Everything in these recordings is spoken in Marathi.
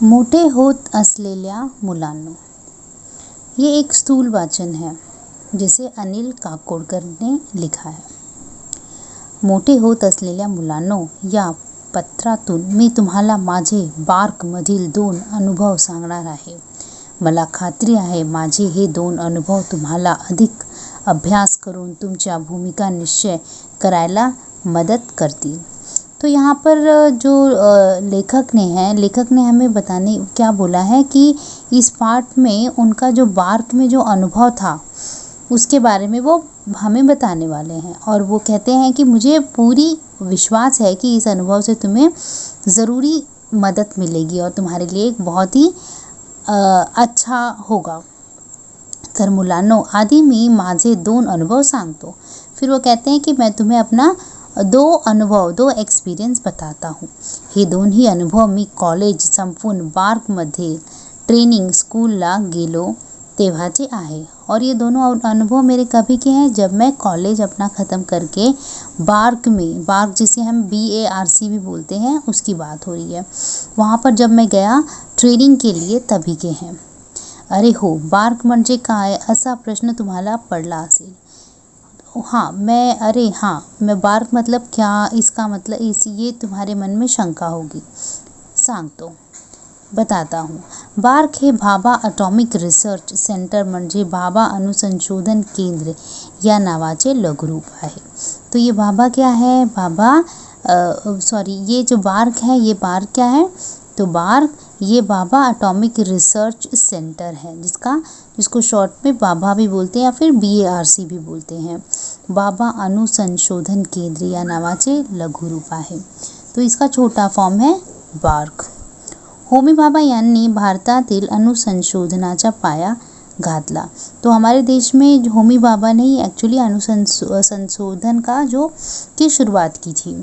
मोठे होत असलेल्या मुलांनो, ये एक स्थूल वाचन है जिसे अनिल काकोडकर ने लिखा है. मोठे होत असलेल्या मुलांनो, या पत्रातून मी तुम्हाला माझे बार्कमधील 2 अनुभव सांगणार आहे. मला खात्री आहे माझे हे 2 अनुभव तुम्हाला अधिक अभ्यास करून तुमच्या भूमिका निश्चय करायला मदत करतील. तो यहाँ पर जो लेखक ने हमें बताने क्या बोला है कि इस पाठ में उनका जो बार्क में जो अनुभव था उसके बारे में वो हमें बताने वाले हैं. और वो कहते हैं कि मुझे पूरी विश्वास है कि इस अनुभव से तुम्हें ज़रूरी मदद मिलेगी और तुम्हारे लिए एक बहुत ही अच्छा होगा. तर मुलांनो, आधी मी माझे 2 अनुभव सांगतो. फिर वो कहते हैं कि मैं तुम्हें अपना 2 एक्सपिरियन्स बताता हूँ. हे 2ही अनुभव मी कॉलेज संपूर्ण बार्कमध्ये ट्रेनिंग स्कूलला गेलो तेव्हाचे आहे. और ये दोनों अनुभव मेरे कभी के हैं जब मैं कॉलेज अपना ख़त्म करके बार्क जिसे हम BARC भी बोलते हैं उसकी बात हो रही है. वहाँ पर जब मैं गया ट्रेनिंग के लिए तभी के हैं. अरे हो, बार्क म्हणजे काय असा प्रश्न तुम्हाला पडला असेल. मैं बार्क मतलब क्या, इसका मतलब ये तुम्हारे मन में शंका होगी. बताता हूँ. बार्क हे भाभा अटॉमिक रिसर्च सेंटर म्हणजे भाभा अणुसंशोधन केंद्र या नावाचे लघुरूप आहे. तो ये भाभा क्या है, ये जो बार्क है, ये बार्क क्या है, तो बार्क ये भाभा अटॉमिक रिसर्च सेंटर है जिसको शॉर्ट में भाभा भी बोलते हैं या फिर BARC भी बोलते हैं. भाभा अणुसंशोधन केंद्र या नावाचे लघुरूप आहे. तो इसका छोटा फॉर्म है बार्क. होमी भाभा यांनी भारतातील अणुसंशोधनाचा पाया घातला. तो हमारे देश में होमी भाभा ने ही एक्चुअली अणुसंशोधन की शुरुआत की थी.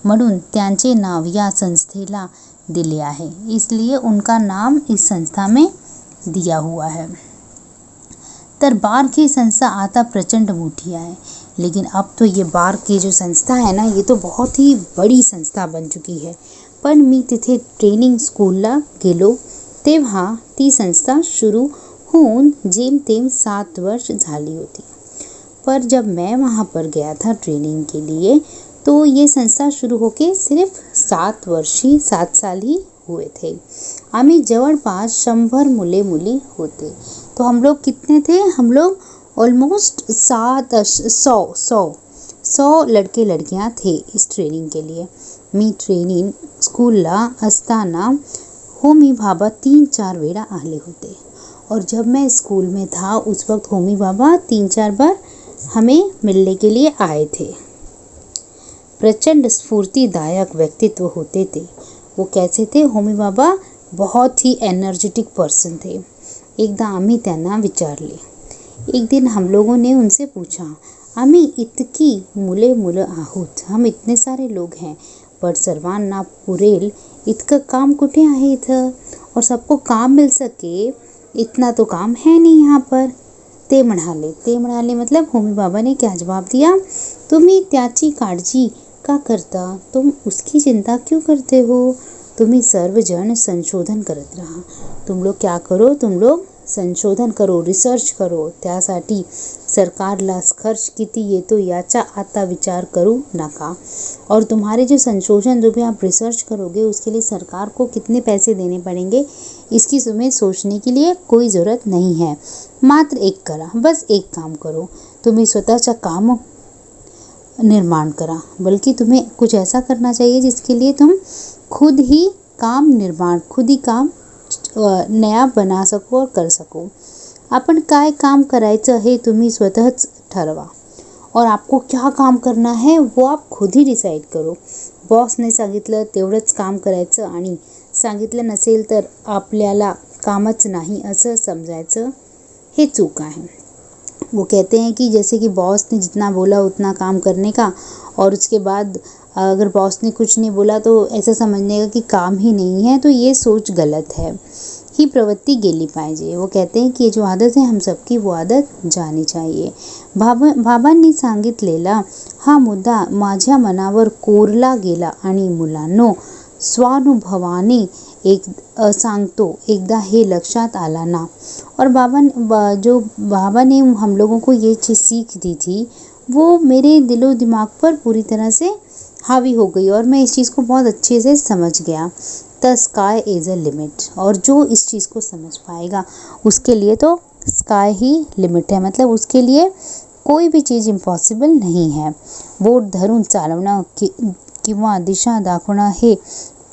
म्हणून त्यांचे नाव या संस्थेला दिले आहे. इसलिए उनका नाम इस संस्था में दिया हुआ है. तर बार्क की संस्था आता प्रचंड मोठी आहे. लेकिन अब तो ये बार्क की जो संस्था है ना, ये तो बहुत ही बड़ी संस्था बन चुकी है. पण मी तिथे ट्रेनिंग स्कूलला गेलो तेव्हा ती संस्था सुरू होऊन जेमतेम 7 वर्ष झाली होती. पर जब मैं वहाँ पर गया था ट्रेनिंग के लिए तो ये संस्था शुरू होके सिर्फ 7 साल ही हुए थे. आम्ही जवळपास 100 मुले मुली होते. तो हम लोग कितने थे, हम लोग ऑलमोस्ट 100 लड़के लड़कियाँ थे इस ट्रेनिंग के लिए. मी ट्रेनिंग स्कूलला असताना होमी भाभा 3-4 वेळा आले होते. और जब मैं स्कूल में था उस वक्त होमी भाभा 3-4 बार हमें मिलने के लिए आए थे. प्रचंड स्फूर्तिदायक व्यक्तित्व होते थे. वो कैसे थे होमी भाभा, बहुत ही एनर्जेटिक पर्सन थे. एकदा आम्ही त्यांना विचारले. एक दिन हम लोगों ने उनसे पूछा, आम्ही इतकी मुलं आहोत, हम इतने सारे लोग हैं, पर सर्वांना पुरेल इतकं काम कुठे आहे इथं, और सबको काम मिल सके इतना तो काम है नहीं यहाँ पर. ते म्हणाले मतलब होमी भाभा ने क्या जवाब दिया, तुम्ही त्याची काळजी का करता, तुम उसकी चिंता क्यों करते हो, तुम्ही सर्वजण संशोधन करत राहा. तुम लोग क्या करो, तुम लोग संशोधन करो, रिसर्च करो. त्यासाठी सरकारला खर्च किती येतो याचा आता विचार करू नका. और तुम्हारे जो संशोधन जो भी आप रिसर्च करोगे उसके लिए सरकार को कितने पैसे देने पड़ेंगे इसकी तुम्हें सोचने के लिए कोई ज़रूरत नहीं है. मात्र एक करा, बस एक काम करो, तुम्ही स्वतःचा काम निर्माण करा. बल्कि तुम्हें कुछ ऐसा करना चाहिए जिसके लिए तुम खुद ही काम नया बना सको और कर सको. आपण काय काम करायचं हे तुम्ही स्वतःच ठरवा. और आपको क्या काम करना है वो आप खुद ही डिसाईड करो. बॉसने सांगितलं तेवढंच काम करायचं आणि सांगितलं नसेल तर आपल्याला कामच नाही असं समजायचं, हे चूक आहे. वो कहते हैं कि जैसे कि बॉस ने जितना बोला उतना काम करने का, और उसके बाद अगर बॉस ने कुछ नहीं बोला तो ऐसा समझने का कि काम ही नहीं है, तो ये सोच गलत है. ही प्रवृत्ति गेली पाहिजे. वो कहते हैं कि ये जो आदत है हम सबकी वो आदत जानी चाहिए. बाबांनी सांगितलेला हा मुद्दा माझ्या मनावर कोरला गेला आणि मुलांनो, स्वानुभवाने एक सांगतो, एकदा हे लक्षात आला ना। और जो बाबा ने हम लोगों को ये चीज़ सीख दी थी, वो मेरे दिलो दिमाग पर पूरी तरह से हावी हो गई और मैं इस चीज़ को बहुत अच्छे से समझ गया। The sky is a limit, और जो इस चीज़ को समझ पाएगा उसके लिए तो स्काई ही लिमिट है, मतलब उसके लिए कोई भी चीज़ इम्पॉसिबल नहीं है। बोट धरून चालवणं किंवा दिशा दाखवणं हे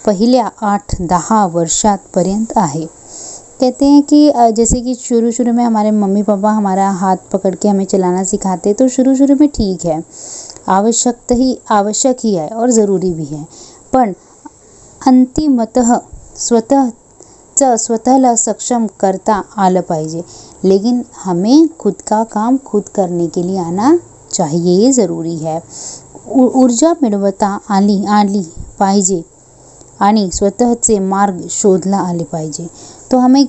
पहिल्या 8-10 वर्षांपर्यंत आहे। कहते हैं कि जैसे कि शुरू में हमारे मम्मी पापा हमारा हाथ पकड़ के हमें चलाना सिखाते, तो शुरू में ठीक है, आवश्यक ही है और ज़रूरी भी है, पण अंतिमतः स्वतःला सक्षम करता आलं पाहिजे। लेकिन हमें खुद का काम खुद करने के लिए आना चाहिए, ये ज़रूरी है। ऊर्जा मिळवता आली पाहिजे आणि स्वतःचे मार्ग शोधला आले पाहिजे। तो हमें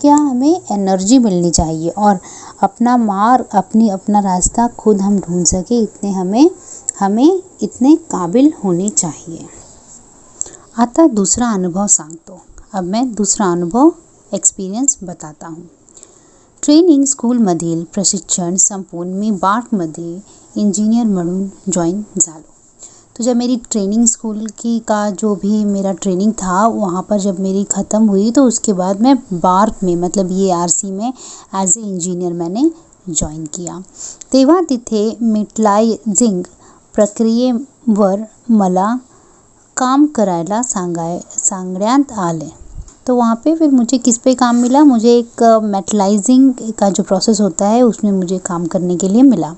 एनर्जी मिलनी चाहिए और अपना मार्ग अपना रास्ता खुद हम ढूंढ सके, इतने हमें इतने काबिल होने चाहिए। आता दूसरा अनुभव सांगतो। अब मैं दूसरा अनुभव एक्सपिरियन्स बताता हूँ। ट्रेनिंग स्कूलमधील प्रशिक्षण संपून मी बार्कमध्ये इंजिनियर म्हणून जॉइन झालो। तो जब मेरी ट्रेनिंग स्कूल की का जो भी मेरा ट्रेनिंग था, वहाँ पर जब मेरी ख़त्म हुई तो उसके बाद मैं बार्क में, मतलब ये आरसी में ॲज ए इंजिनियर मैंने जॉइन किया। तेव्हा तिथे मेटलायझिंग प्रक्रियेवर मला काम करायला सांगण्यात आले। तो वहाँ पे फिर मुझे किस पे काम मिला, मुझे एक मेटलायझिंग का जो प्रोसेस होता है उसमें मुझे काम करने के लिए मिला।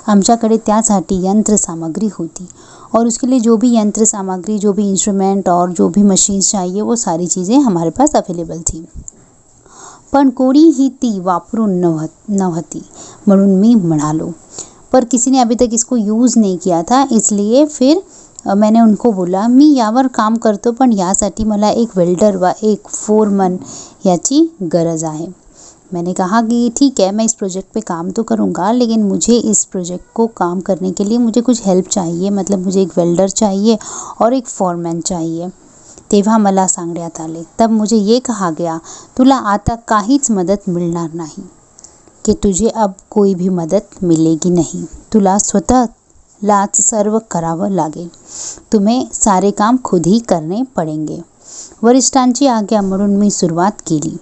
आमच्याकडे त्यासाठी यंत्र सामग्री होती और उसके लिए जो भी यंत्र सामग्री, जो भी इंस्ट्रूमेंट और जो भी मशीन्स चाहिए, वो सारी चीज़ें हमारे पास अवेलेबल थी। पण कोणीही ती वापरून नव्हती म्हणून मी म्हणालो, पर किसी ने अभी तक इसको यूज़ नहीं किया था, इसलिए फिर मैंने उनको बोला मी यावर काम करतो, पण यासाठी मला एक वेल्डर व एक फोरमन याची गरज आहे। मैंने कहा कि ठीक है, मैं इस प्रोजेक्ट पे काम तो करूँगा, लेकिन मुझे इस प्रोजेक्ट को काम करने के लिए मुझे कुछ हेल्प चाहिए, मतलब मुझे एक वेल्डर चाहिए और एक फोरमैन चाहिए। तेव्हा मला सांगण्यात आले, तब मुझे ये कहा गया, तुला आता काहीच मदत मिळणार नाही, कि तुझे अब कोई भी मदद मिलेगी नहीं, तुला स्वतःलाच सर्व करावं लागेल, तुम्हें सारे काम खुद ही करने पड़ेंगे। वरिष्ठांची आज्ञा म्हणून मी सुरुवात केली।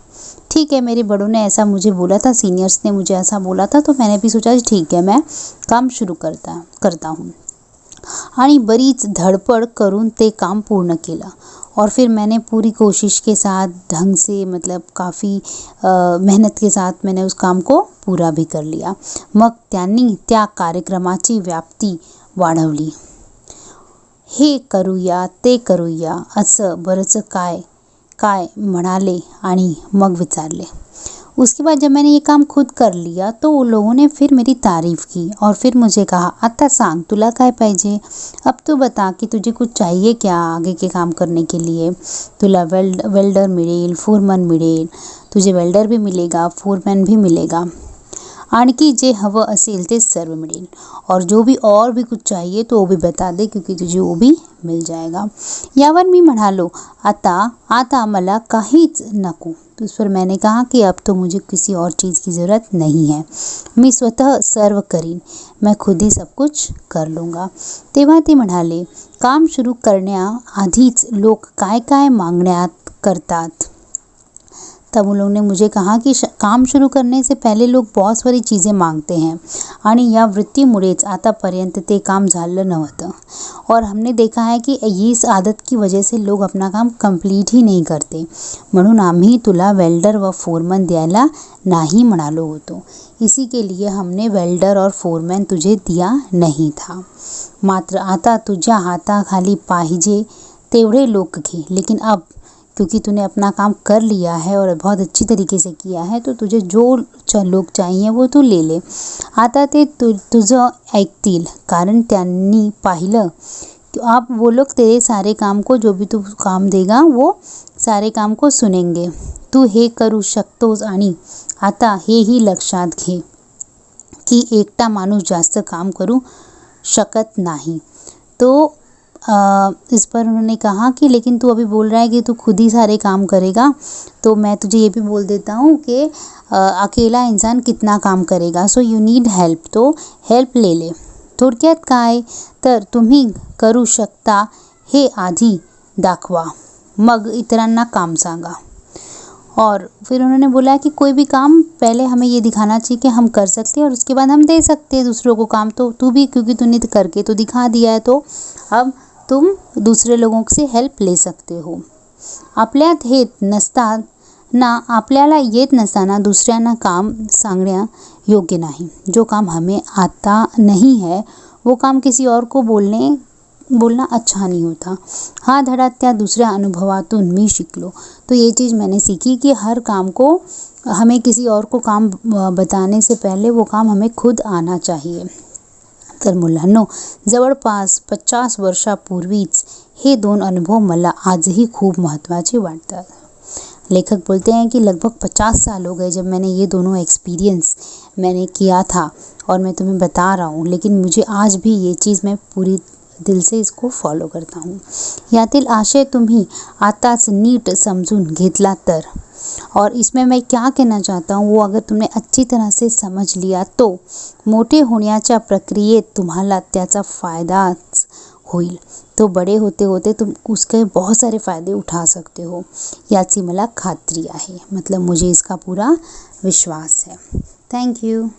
ठीक है, मेरे बड़ों ने ऐसा मुझे बोला था, सीनियर्स ने मुझे ऐसा बोला था, तो मैंने भी सोचा ठीक है, मैं काम शुरू करता हूँ। आणि बरीच धडपड करून ते काम पूर्ण केलं और फिर मैंने पूरी कोशिश के साथ ढंग से, मतलब काफ़ी मेहनत के साथ मैंने उस काम को पूरा भी कर लिया। मग त्यांनी त्या कार्यक्रमाची व्याप्ती वाढवली। हे करूया ते करूया असं बरंच काय म्हणाले आणि मग विचारले। उसके बाद जब मैंने ये काम खुद कर लिया तो उन लोगों ने फिर मेरी तारीफ़ की और फिर मुझे कहा, आता सांग तुला काय पाहिजे, अब तू बता कि तुझे कुछ चाहिए क्या आगे के काम करने के लिए। तुला वेल्डर मिळेल, फोरमन मिळेल, तुझे वेल्डर भी मिलेगा, फोरमैन भी मिलेगा, आणखी जे हवं असेल ते सर्व मिळेल, और जो भी और भी कुछ चाहिए तो वो भी बता दे, क्योंकि तुझे वो भी मिल जाएगा। यावर मी म्हणालो, आता मला काहीच नको। तो उस पर मैंने कहा कि अब तो मुझे किसी और चीज़ की ज़रूरत नहीं है, मी स्वतः सर्व करीन, मैं खुद ही सब कुछ कर लूँगा। तेव्हा ते म्हणाले, काम सुरू करण्याआधीच लोक काय काय मागण्यात करतात। तब उन लोगों ने मुझे कहा कि काम शुरू करने से पहले लोग बहुत सारी चीज़ें मांगते हैं आणि या वृत्तीमुळेच आतापर्यंत ते काम झालं नव्हतं, और हमने देखा है कि इस आदत की वजह से लोग अपना काम कंप्लीट ही नहीं करते, म्हणून आम्ही तुला वेल्डर व फोरमन द्यायला नाही म्हणालो होतो। इसी के लिए हमने वेल्डर और फोरमैन तुझे दिया नहीं था, मात्र आता तुझ्या हाताखाली पाहिजे तेवढे लोक घे, लेकिन अब क्योंकि तूने अपना काम कर लिया है और बहुत अच्छी तरीके से किया है, तो तुझे जो लोग चाहिए वो तू ले ले। आता ते तुझं ऐकतील, कारण त्यांनी पाहिलं कि आप वो लोग तेरे सारे काम को, जो भी तू काम देगा वो सारे काम को सुनेंगे। तू हे करू शकतोस आणि आता हेही लक्षात घे की एकटा माणूस जास्त काम करू शकत नाही। तो इस पर उन्होंने कहा कि लेकिन तू अभी बोल रहा है कि तू खुद ही सारे काम करेगा, तो मैं तुझे ये भी बोल देता हूँ कि अकेला इंसान कितना काम करेगा, सो यू नीड हेल्प, तो हेल्प ले ले. थोडक्यात काय तर तुम्ही करू शकता हे आधी दाखवा, मग इतरांना काम सांगा. और फिर उन्होंने बोला कि कोई भी काम पहले हमें ये दिखाना चाहिए कि हम कर सकते हैं और उसके बाद हम दे सकते हैं दूसरों को काम. तो तू भी, क्योंकि तूने तो करके तो दिखा दिया है, तो अब तुम दूसरे लोगों से हेल्प ले सकते हो. आपल्यात येत नसताना दुसऱ्यांना काम सांगण्या योग्य नाही. जो काम हमें आता नहीं है वो काम किसी और को बोलना अच्छा नहीं होता. हा धडा त्या दुसऱ्या अनुभवातून मी शिकलो. तो ये चीज़ मैंने सीखी कि हर काम को हमें किसी और को काम बताने से पहले वो काम हमें खुद आना चाहिए. तर मुलांनो, जवळपास 50 वर्षापूर्वीच हे 2 अनुभव मला आजही खूप महत्त्वाचे वाटतात. लेखक बोलते हैं कि लगभग 50 साल हो गए जब मैंने ये दोनों एक्सपीरियंस मैंने किया था और मैं तुम्हें बता रहा हूँ, लेकिन मुझे आज भी ये चीज़ मैं पूरी दिल से इसको फॉलो करता हूँ. यातील आशय तुम्ही आताच नीट समजून घेतला तर, और इसमें मैं क्या कहना चाहता हूँ वो अगर तुमने अच्छी तरह से समझ लिया तो मोठे होण्याच्या प्रक्रियेत तुम्हाला त्याचा फायदाच होईल. तो बड़े होते होते तुम उसके बहुत सारे फ़ायदे उठा सकते हो, याची मला खात्री आहे. मतलब मुझे इसका पूरा विश्वास है. Thank you.